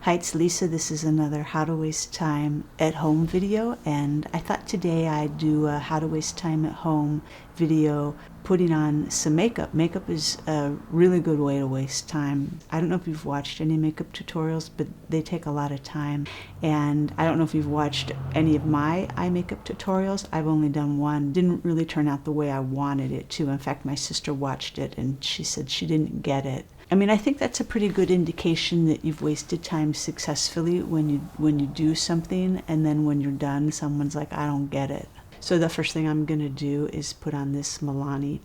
Hi, it's Lisa. This is another How to Waste Time at Home video, and I thought today I'd do a How to Waste Time at Home video putting on some makeup. Makeup is a really good way to waste time. I don't know if you've watched any makeup tutorials, but they take a lot of time. And I don't know if you've watched any of my eye makeup tutorials. I've only done one. Didn't really turn out the way I wanted it to. In fact, my sister watched it and she said she didn't get it. I mean, I think that's a pretty good indication that you've wasted time successfully when you do something, and then when you're done, someone's like, I don't get it. So the first thing I'm going to do is put on this Milani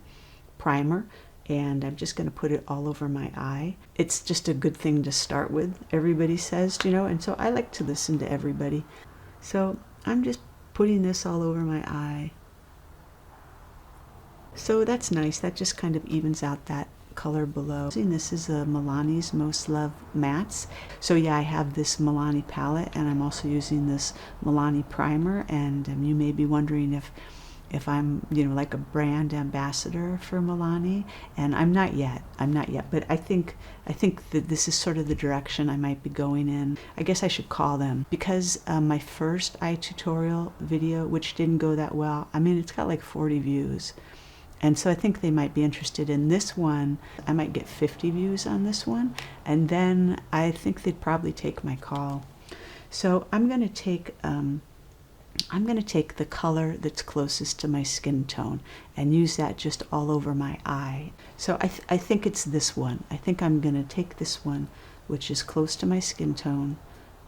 primer, and I'm just going to put it all over my eye. It's just a good thing to start with, everybody says, you know, and so I like to listen to everybody. So I'm just putting this all over my eye. So that's nice. That just kind of evens out that color below. This is a Milani's Most Loved Mattes. So yeah, I have this Milani palette, and I'm also using this Milani primer, and you may be wondering if I'm, you know, like a brand ambassador for Milani, and I'm not yet, but I think that this is sort of the direction I might be going in. I guess I should call them, because my first eye tutorial video, which didn't go that well, I mean, it's got like 40 views. And so I think they might be interested in this one. I might get 50 views on this one, and then I think they'd probably take my call. So I'm going to take the color that's closest to my skin tone and use that just all over my eye. So I think it's this one. I think I'm going to take this one, which is close to my skin tone,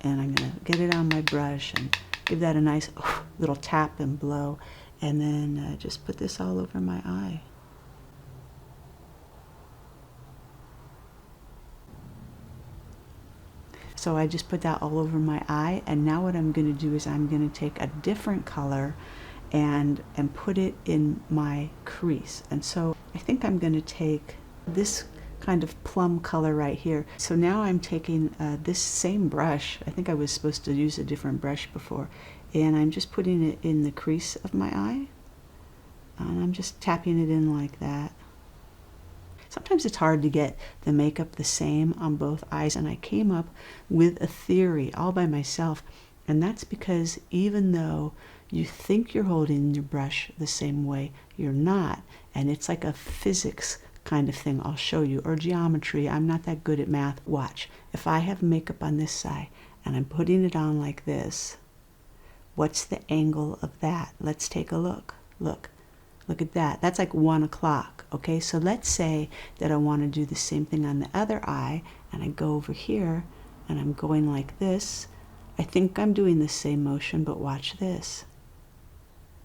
and I'm going to get it on my brush and give that a nice little tap and blow. And then just put this all over my eye. So I just put that all over my eye, and now what I'm going to do is I'm going to take a different color and put it in my crease. And so I think I'm going to take this kind of plum color right here. So now I'm taking this same brush. I think I was supposed to use a different brush before, and I'm just putting it in the crease of my eye, and I'm just tapping it in like that. Sometimes it's hard to get the makeup the same on both eyes, and I came up with a theory all by myself, and that's because even though you think you're holding your brush the same way, you're not, and it's like a physics kind of thing. I'll show you, or geometry. I'm not that good at math. Watch. If I have makeup on this side and I'm putting it on like this, what's the angle of that? Let's take a look. Look at that. That's like 1 o'clock. Okay, so let's say that I want to do the same thing on the other eye, and I go over here and I'm going like this. I think I'm doing the same motion, but watch this.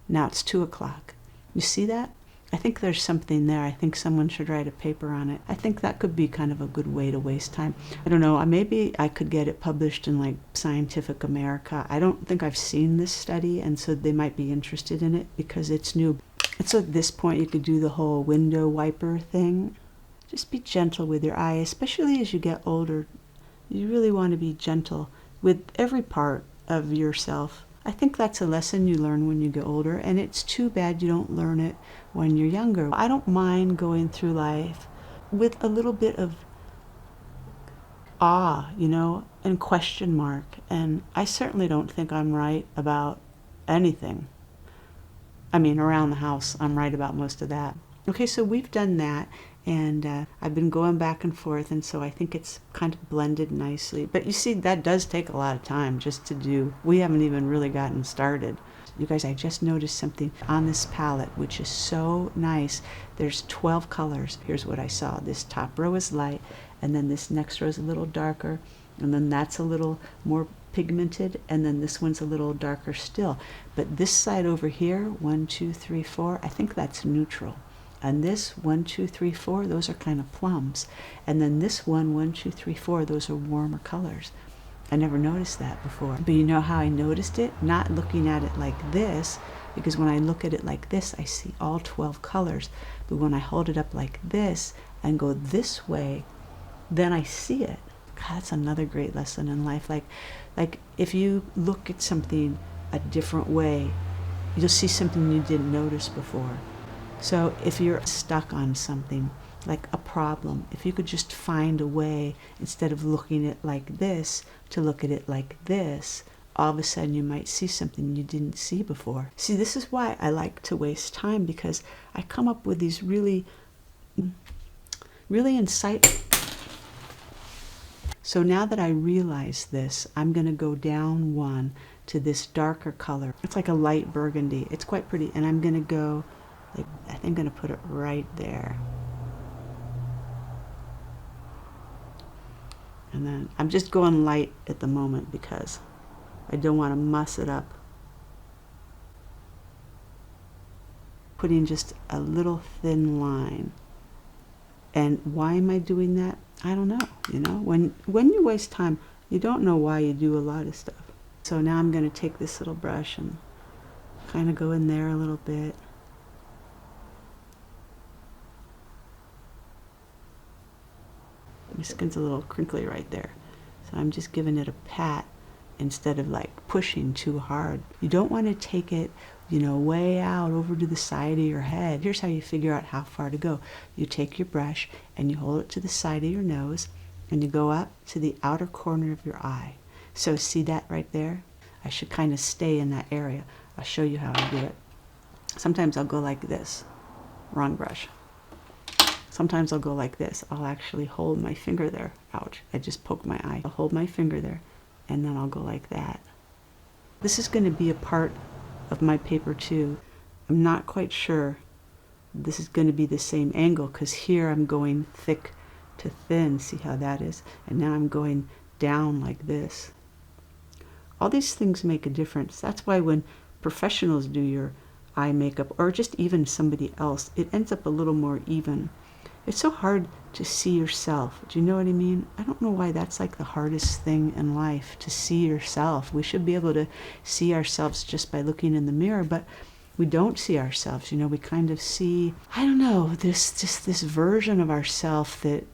Now it's 2 o'clock. You see that? I think there's something there. I think someone should write a paper on it. I think that could be kind of a good way to waste time. I don't know, maybe I could get it published in like Scientific America. I don't think I've seen this study, and so they might be interested in it because it's new. And so at this point you could do the whole window wiper thing. Just be gentle with your eye, especially as you get older. You really want to be gentle with every part of yourself. I think that's a lesson you learn when you get older, and it's too bad you don't learn it when you're younger. I don't mind going through life with a little bit of awe, you know, and question mark. And I certainly don't think I'm right about anything. I mean, around the house, I'm right about most of that. Okay, so we've done that, and I've been going back and forth, and so I think it's kind of blended nicely. But you see, that does take a lot of time just to do. We haven't even really gotten started. You guys, I just noticed something on this palette, which is so nice. There's 12 colors. Here's what I saw. This top row is light, and then this next row is a little darker, and then that's a little more pigmented, and then this one's a little darker still. But this side over here, 1, 2, 3, 4, I think that's neutral. And this 1, 2, 3, 4, those are kind of plums. And then this one, 1, 2, 3, 4, those are warmer colors. I never noticed that before. But you know how I noticed it? Not looking at it like this, because when I look at it like this, I see all 12 colors. But when I hold it up like this and go this way, then I see it. God, that's another great lesson in life. Like if you look at something a different way, you'll see something you didn't notice before. So if you're stuck on something like a problem, if you could just find a way, instead of looking at it like this, to look at it like this, all of a sudden you might see something you didn't see before. See, this is why I like to waste time, because I come up with these really insightful. So now that I realize this, I'm going to go down one to this darker color. It's like a light burgundy. It's quite pretty. And I'm going to go, like, I think I'm going to put it right there. And then I'm just going light at the moment because I don't want to muss it up. Putting just a little thin line. And why am I doing that? I don't know. You know, when you waste time, you don't know why you do a lot of stuff. So now I'm going to take this little brush and kind of go in there a little bit. My skin's a little crinkly right there. So I'm just giving it a pat instead of like pushing too hard. You don't want to take it, you know, way out over to the side of your head. Here's how you figure out how far to go. You take your brush and you hold it to the side of your nose and you go up to the outer corner of your eye. So see that right there? I should kind of stay in that area. I'll show you how I do it. Sometimes I'll go like this. Wrong brush. Sometimes I'll go like this. I'll actually hold my finger there. Ouch, I just poked my eye. I'll hold my finger there and then I'll go like that. This is going to be a part of my paper too. I'm not quite sure this is going to be the same angle, because here I'm going thick to thin. See how that is? And now I'm going down like this. All these things make a difference. That's why when professionals do your eye makeup, or just even somebody else, it ends up a little more even. It's so hard to see yourself. Do you know what I mean? I don't know why that's like the hardest thing in life, to see yourself. We should be able to see ourselves just by looking in the mirror, but we don't see ourselves. You know, we kind of see, I don't know, this version of ourself that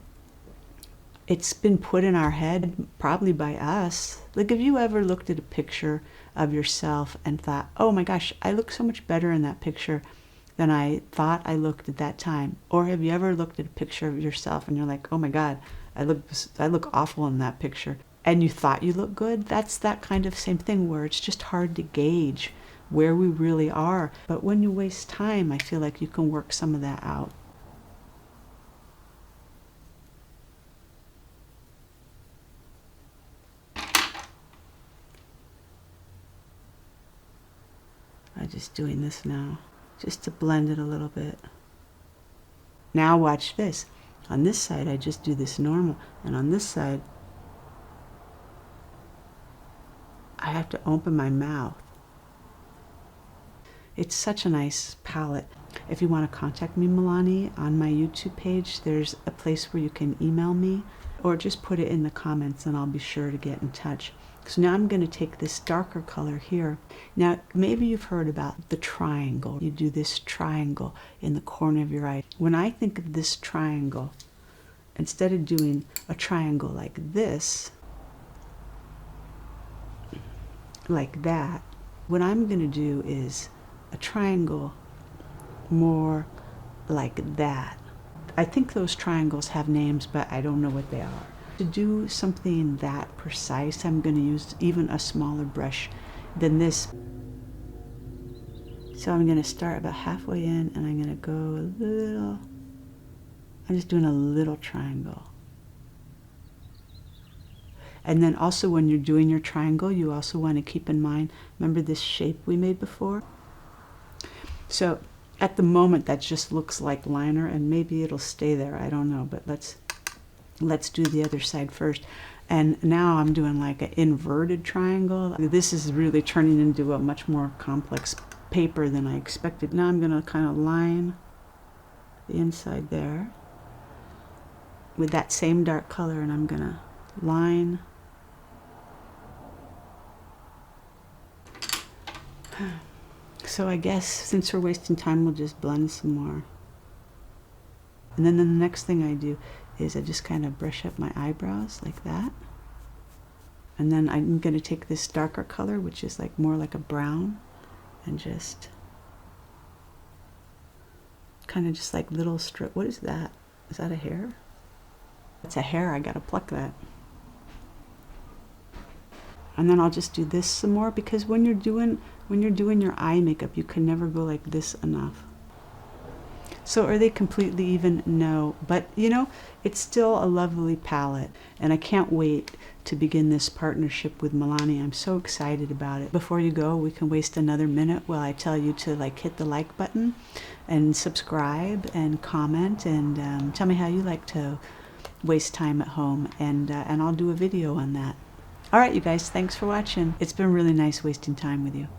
it's been put in our head, probably by us. Like, have you ever looked at a picture of yourself and thought, oh my gosh, I look so much better in that picture than I thought I looked at that time? Or have you ever looked at a picture of yourself and you're like, oh my God, I look awful in that picture, and you thought you looked good? That's that kind of same thing, where it's just hard to gauge where we really are. But when you waste time, I feel like you can work some of that out. I'm just doing this now, just to blend it a little bit. Now watch this. On this side, I just do this normal, and on this side, I have to open my mouth. It's such a nice palette. If you want to contact me, Milani, on my YouTube page, there's a place where you can email me, or just put it in the comments and I'll be sure to get in touch. So now I'm going to take this darker color here. Now, maybe you've heard about the triangle. You do this triangle in the corner of your eye. When I think of this triangle, instead of doing a triangle like this, like that, what I'm going to do is a triangle more like that. I think those triangles have names, but I don't know what they are. To do something that precise, I'm going to use even a smaller brush than this. So I'm going to start about halfway in, and I'm going to go a little, I'm just doing a little triangle. And then also when you're doing your triangle, you also want to keep in mind, remember this shape we made before? So at the moment that just looks like liner, and maybe it'll stay there, I don't know, but let's do the other side first. And now I'm doing like an inverted triangle. This is really turning into a much more complex paper than I expected. Now I'm going to kind of line the inside there with that same dark color, and I'm going to line. So I guess since we're wasting time, we'll just blend some more. And then the next thing I do is I just kind of brush up my eyebrows like that. And then I'm going to take this darker color, which is like more like a brown, and just kind of just like little strip. What is that? Is that a hair? It's a hair, I gotta pluck that. And then I'll just do this some more, because when you're doing your eye makeup, you can never go like this enough. So are they completely even? No, but you know, it's still a lovely palette, and I can't wait to begin this partnership with Milani. I'm so excited about it. Before you go, we can waste another minute while I tell you to like hit the like button and subscribe and comment, and tell me how you like to waste time at home, and I'll do a video on that. All right, you guys, thanks for watching. It's been really nice wasting time with you.